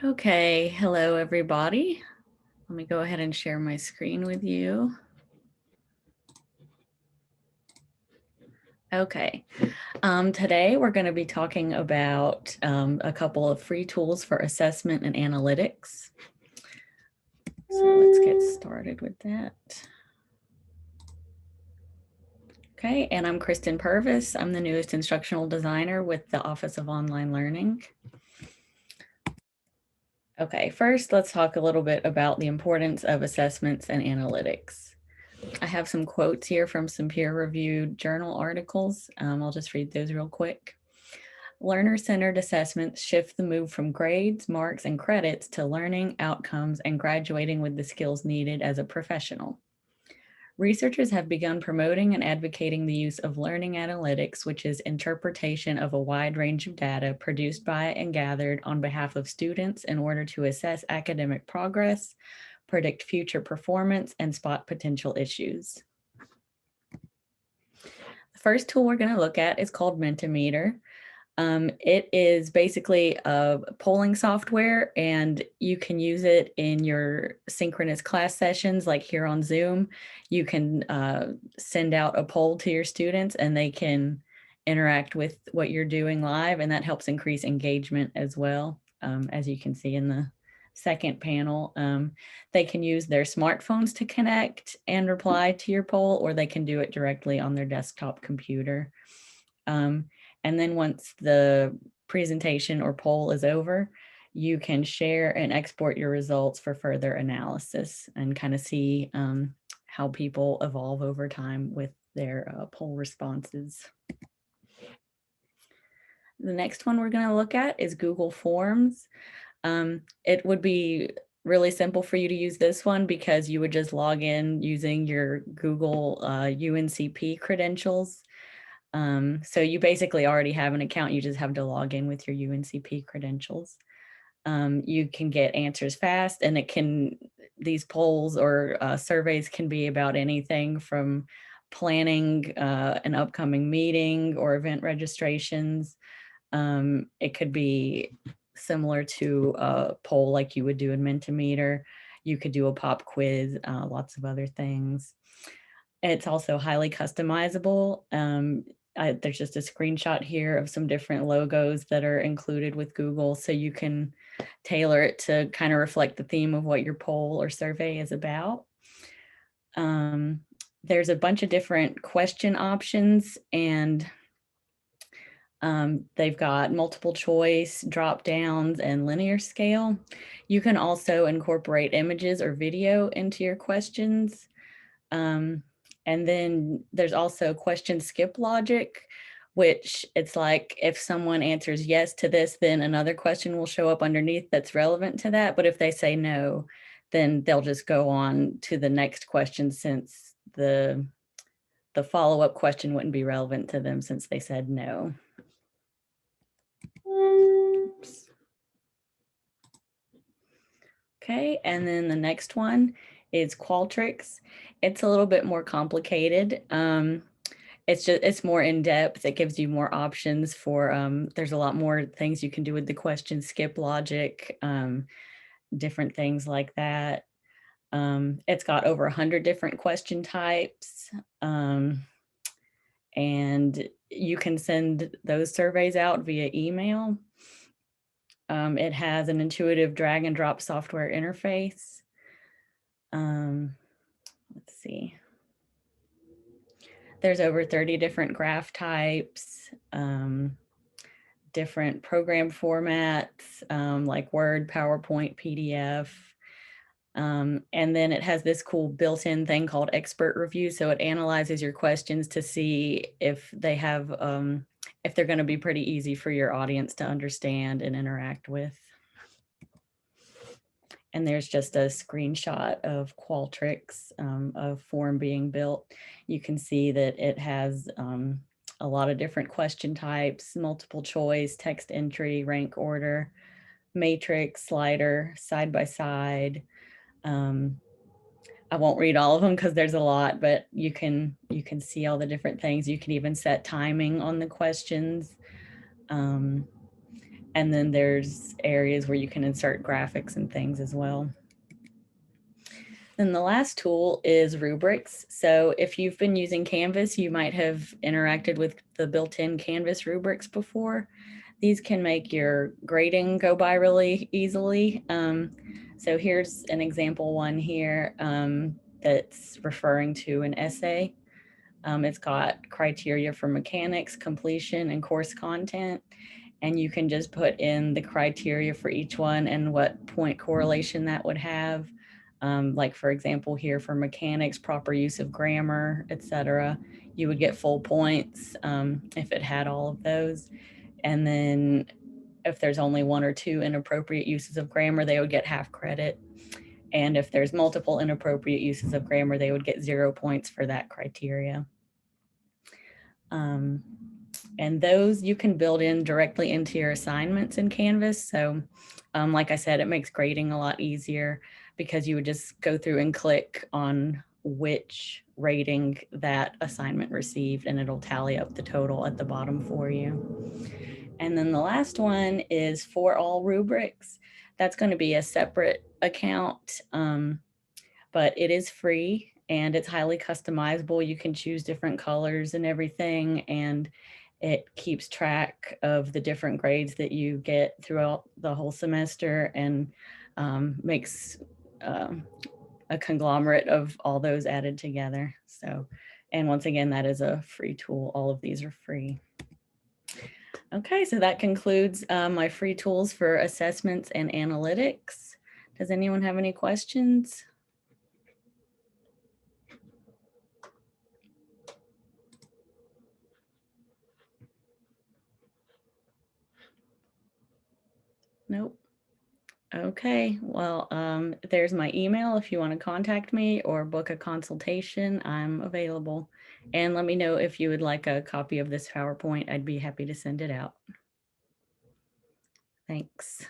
Okay, hello everybody. Let me go ahead and share my screen with you. Okay, today we're going to be talking about a couple of free tools for assessment and analytics. So let's get started with that. Okay, and I'm Kristen Purvis. I'm the newest instructional designer with the Office of Online Learning. Okay, first let's talk a little bit about the importance of assessments and analytics. I have some quotes here from some peer-reviewed journal articles. I'll just read those real quick. Learner-centered assessments shift the move from grades, marks, and credits to learning, outcomes, and graduating with the skills needed as a professional. Researchers have begun promoting and advocating the use of learning analytics, which is interpretation of a wide range of data produced by and gathered on behalf of students in order to assess academic progress, predict future performance, and spot potential issues. The first tool we're going to look at is called Mentimeter. It is basically a polling software, and you can use it in your synchronous class sessions, like here on Zoom. You can send out a poll to your students and they can interact with what you're doing live, and that helps increase engagement as well. As you can see in the second panel, they can use their smartphones to connect and reply to your poll, or they can do it directly on their desktop computer. And then once the presentation or poll is over, you can share and export your results for further analysis and kind of see how people evolve over time with their poll responses. The next one we're going to look at is Google Forms. It would be really simple for you to use this one because you would just log in using your Google UNCP credentials. So you basically already have an account, you just have to log in with your UNCP credentials. You can get answers fast, and these polls or surveys can be about anything from planning an upcoming meeting or event registrations. It could be similar to a poll like you would do in Mentimeter. You could do a pop quiz, lots of other things. It's also highly customizable. There's just a screenshot here of some different logos that are included with Google, so you can tailor it to kind of reflect the theme of what your poll or survey is about. There's a bunch of different question options, and they've got multiple choice, drop downs, and linear scale. You can also incorporate images or video into your questions. And then there's also question skip logic, which it's like if someone answers yes to this, then another question will show up underneath that's relevant to that. But if they say no, then they'll just go on to the next question, since the follow-up question wouldn't be relevant to them since they said no. Oops. Okay, and then the next one is Qualtrics. It's a little bit more complicated. It's more in depth. It gives you more options for, there's a lot more things you can do with the question skip logic, different things like that. It's got over 100 different question types. And you can send those surveys out via email. It has an intuitive drag and drop software interface. Let's see. There's over 30 different graph types, different program formats, like Word, PowerPoint, PDF. And then it has this cool built-in thing called expert review. So it analyzes your questions to see if they have, if they're going to be pretty easy for your audience to understand and interact with. And there's just a screenshot of Qualtrics, a form being built. You can see that it has a lot of different question types, multiple choice, text entry, rank order, matrix, slider, side by side. I won't read all of them because there's a lot, but you can see all the different things. You can even set timing on the questions. And then there's areas where you can insert graphics and things as well. Then the last tool is Rubrics. So if you've been using Canvas, you might have interacted with the built-in Canvas rubrics before. These can make your grading go by really easily. So here's an example one here that's referring to an essay. It's got criteria for mechanics, completion, and course content. And you can just put in the criteria for each one and what point correlation that would have. Like for example, here for mechanics, proper use of grammar, etc. You would get full points if it had all of those. And then if there's only one or two inappropriate uses of grammar, they would get half credit. And if there's multiple inappropriate uses of grammar, they would get 0 points for that criteria. And those you can build in directly into your assignments in Canvas. So like I said, it makes grading a lot easier because you would just go through and click on which rating that assignment received, and it'll tally up the total at the bottom for you. And then the last one is For All Rubrics. That's going to be a separate account, but it is free and it's highly customizable. You can choose different colors and everything, and it keeps track of the different grades that you get throughout the whole semester and makes a conglomerate of all those added together. So, and once again, that is a free tool. All of these are free. Okay, so that concludes my free tools for assessments and analytics. Does anyone have any questions? Nope. Okay, well, there's my email if you want to contact me or book a consultation. I'm available. And let me know if you would like a copy of this PowerPoint. I'd be happy to send it out. Thanks.